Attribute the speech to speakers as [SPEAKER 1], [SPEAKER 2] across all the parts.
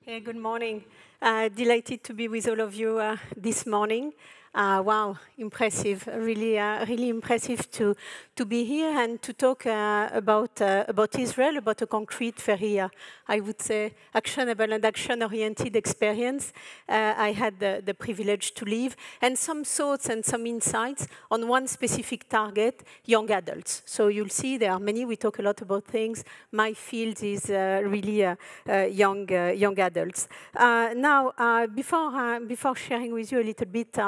[SPEAKER 1] Hey, good morning. Delighted to be with all of you this morning. Wow, impressive! Really impressive to be here and to talk about Israel, about a concrete, very, I would say, actionable and action-oriented experience. I had the privilege to live, and some thoughts and some insights on one specific target: young adults. So you'll see there are many. We talk a lot about things. My field is really young adults. Before sharing with you a little bit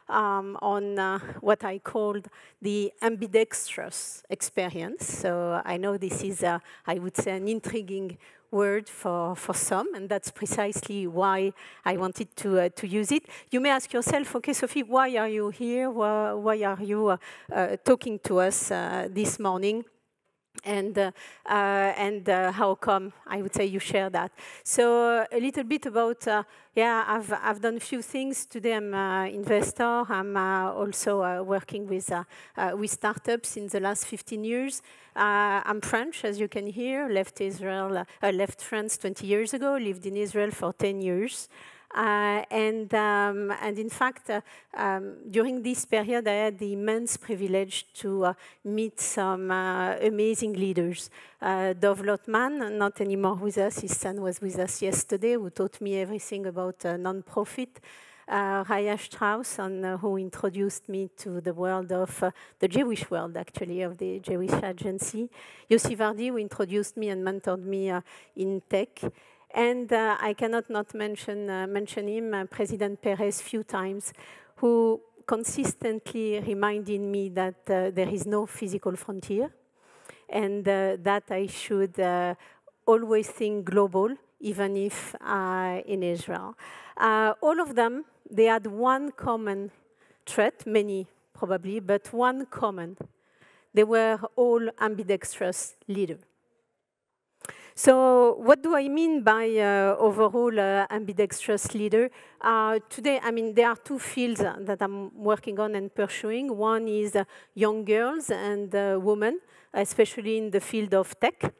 [SPEAKER 1] on what I called the ambidextrous experience. So I know this is, I would say, an intriguing word for some, and that's precisely why I wanted to use it. You may ask yourself, okay, Sophie, why are you here? Why are you talking to us this morning? And how come, I would say, you share that. So a little bit about, I've done a few things. Today I'm an investor. I'm also working with startups in the last 15 years. I'm French, as you can hear, left France 20 years ago, lived in Israel for 10 years. And in fact, during this period, I had the immense privilege to meet some amazing leaders. Dov Lotman, not anymore with us, his son was with us yesterday, who taught me everything about non-profit. Raya Strauss, who introduced me to the world of the Jewish world, actually, of the Jewish agency. Yossi Vardi, who introduced me and mentored me in tech. And I cannot not mention him, President Perez, few times, who consistently reminded me that there is no physical frontier, and that I should always think global, even if in Israel. All of them, they had one common trait, many probably, but one common. They were all ambidextrous leaders. So what do I mean by overall ambidextrous leader? Today, I mean, there are two fields that I'm working on and pursuing. One is young girls and women, especially in the field of tech.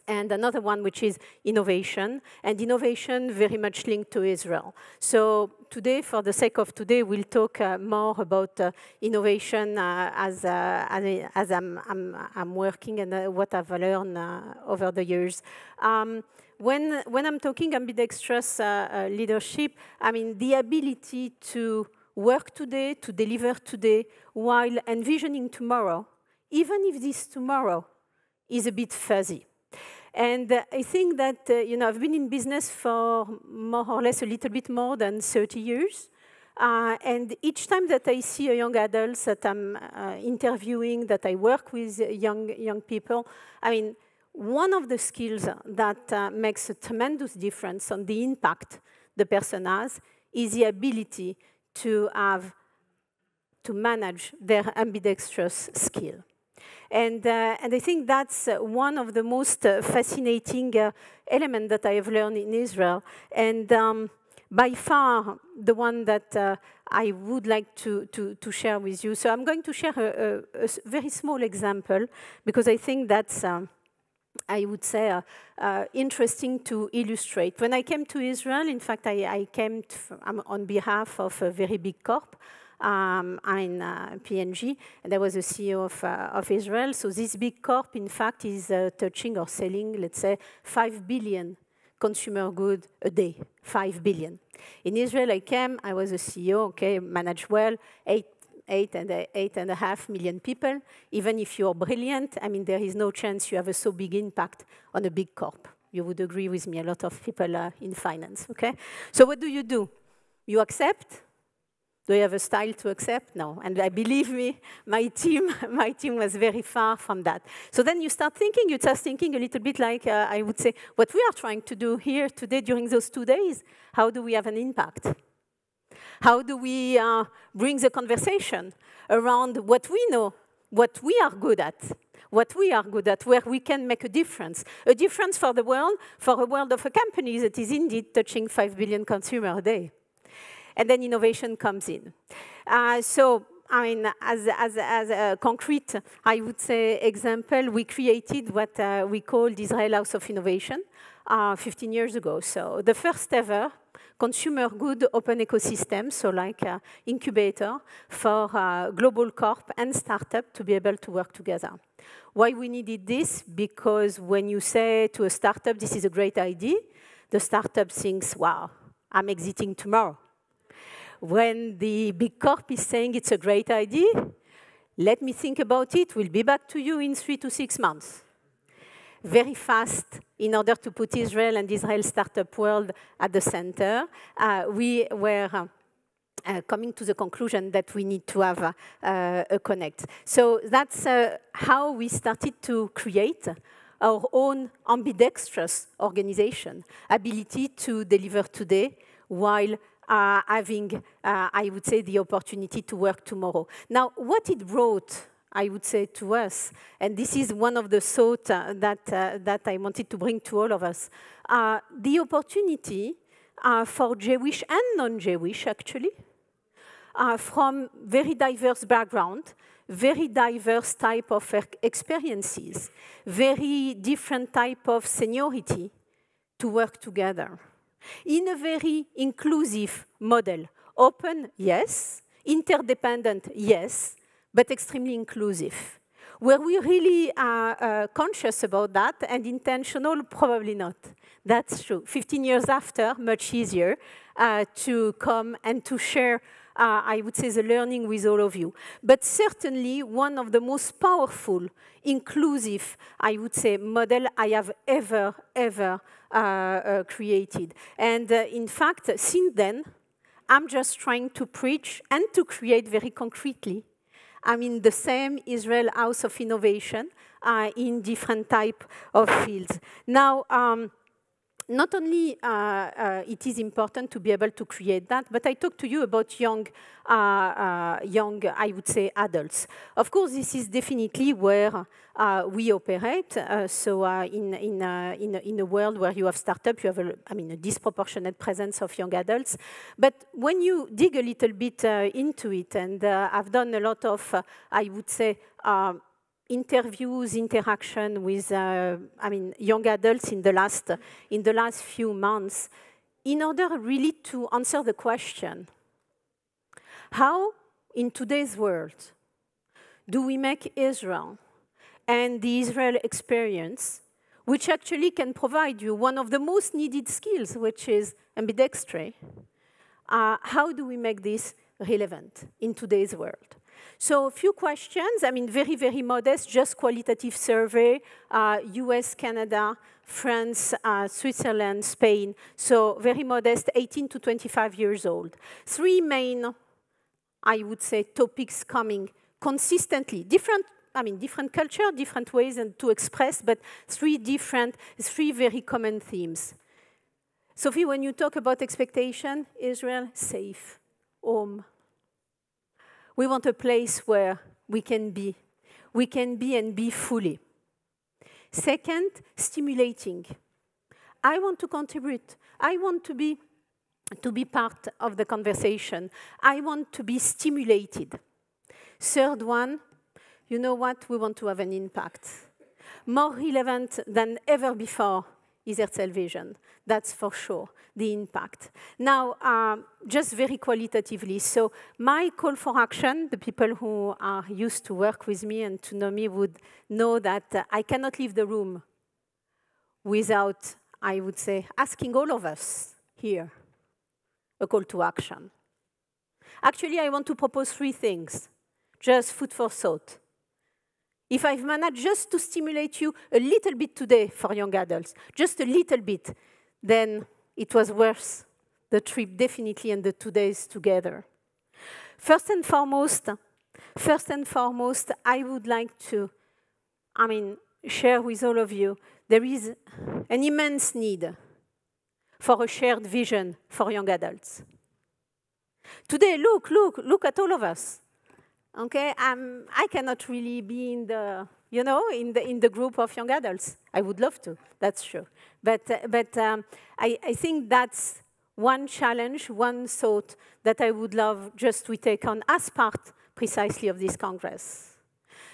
[SPEAKER 1] And another one, which is innovation, and innovation very much linked to Israel. So today, for the sake of today, we'll talk more about innovation as I'm working and what I've learned over the years. When I'm talking ambidextrous leadership, I mean the ability to work today, to deliver today, while envisioning tomorrow, even if this tomorrow is a bit fuzzy. And I think that, I've been in business for more or less a little bit more than 30 years. And each time that I see a young adult that I'm interviewing, that I work with young people, I mean, one of the skills that makes a tremendous difference on the impact the person has is the ability to manage their ambidextrous skill. And I think that's one of the most fascinating elements that I have learned in Israel. And by far, the one that I would like to share with you. So I'm going to share a very small example, because I think that's, I would say, interesting to illustrate. When I came to Israel, in fact, I came on behalf of a very big corp. I'm P&G, and I was the CEO of Israel. So this big corp, in fact, is touching or selling, let's say, 5 billion consumer goods a day, 5 billion. In Israel, I was a CEO, okay, managed well, 8.5 million people. Even if you're brilliant, I mean, there is no chance you have a so big impact on a big corp. You would agree with me, a lot of people are in finance, okay? So what do? You accept? Do you have a style to accept? No. And believe me, my team was very far from that. So then you start thinking a little bit like, I would say, what we are trying to do here today during those 2 days. How do we have an impact? How do we bring the conversation around what we know, what we are good at, where we can make a difference for the world, for a world of a company that is indeed touching 5 billion consumers a day. And then innovation comes in. So I mean, as a concrete, I would say, example, we created what we called Israel House of Innovation 15 years ago. So the first ever consumer good open ecosystem, so like incubator for global corp and startup to be able to work together. Why we needed this? Because when you say to a startup, this is a great idea, the startup thinks, wow, I'm exiting tomorrow. When the big corp is saying it's a great idea, let me think about it, we'll be back to you in 3 to 6 months. Very fast, in order to put Israel and Israel startup world at the center, we were coming to the conclusion that we need to have a connect. So that's how we started to create our own ambidextrous organization, ability to deliver today while having, I would say, the opportunity to work tomorrow. Now, what it brought, I would say, to us, and this is one of the thoughts that I wanted to bring to all of us, the opportunity for Jewish and non-Jewish, actually, from very diverse background, very diverse type of experiences, very different type of seniority to work together in a very inclusive model. Open, yes. Interdependent, yes. But extremely inclusive. Were we really conscious about that and intentional? Probably not. That's true. 15 years after, much easier to come and to share, I would say, the learning with all of you. But certainly one of the most powerful, inclusive, I would say, model I have ever created. And in fact, since then, I'm just trying to preach and to create very concretely. I mean, the same Israel House of Innovation in different type of fields. Now, not only it is important to be able to create that, but I talked to you about young, I would say, adults. Of course, this is definitely where we operate. So in a world where you have startup, you have, a disproportionate presence of young adults. But when you dig a little bit into it, and I've done a lot of, I would say, interviews, interaction with, young adults in the last few months, in order really to answer the question, how, in today's world, do we make Israel and the Israel experience, which actually can provide you one of the most needed skills, which is ambidextrous, how do we make this relevant in today's world? So a few questions, very, very modest, just qualitative survey, US, Canada, France, Switzerland, Spain. So very modest, 18 to 25 years old. 3 main, I would say, topics coming consistently. Different culture, different ways to express, but 3 very common themes. Sophie, when you talk about expectation, Israel, safe, home. We want a place where we can be and be fully. Second, stimulating. I want to contribute. I want to be part of the conversation. I want to be stimulated. Third one, you know what? We want to have an impact. More relevant than ever before is Herzl Vision. That's for sure, the impact. Now, just very qualitatively, so my call for action, the people who are used to work with me and to know me would know that I cannot leave the room without, I would say, asking all of us here a call to action. Actually, I want to propose 3 things, just food for thought. If I've managed just to stimulate you a little bit today for young adults, just a little bit, then it was worth the trip, definitely, and the 2 days together. First and foremost, I would like to, share with all of you, there is an immense need for a shared vision for young adults. Today, look at all of us. Okay, I cannot really be in the, in the group of young adults. I would love to, that's true. But I think that's one challenge, one thought that I would love just to take on as part precisely of this Congress.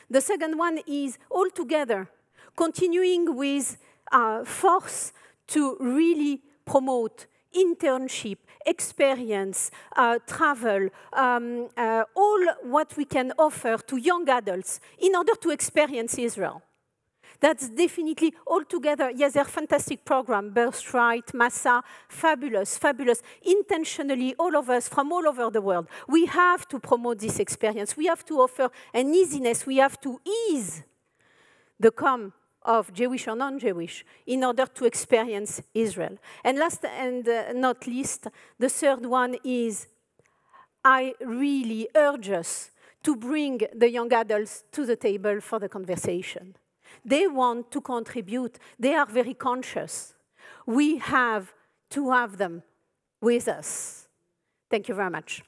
[SPEAKER 1] The second one is all together, continuing with force to really promote internship, experience, travel, all what we can offer to young adults in order to experience Israel. That's definitely all together. Yes, they're fantastic programs, Birthright, Massa, fabulous, fabulous. Intentionally, all of us from all over the world, we have to promote this experience. We have to offer an easiness. We have to ease the come of Jewish or non-Jewish in order to experience Israel. And last and not least, the third one is I really urge us to bring the young adults to the table for the conversation. They want to contribute. They are very conscious. We have to have them with us. Thank you very much.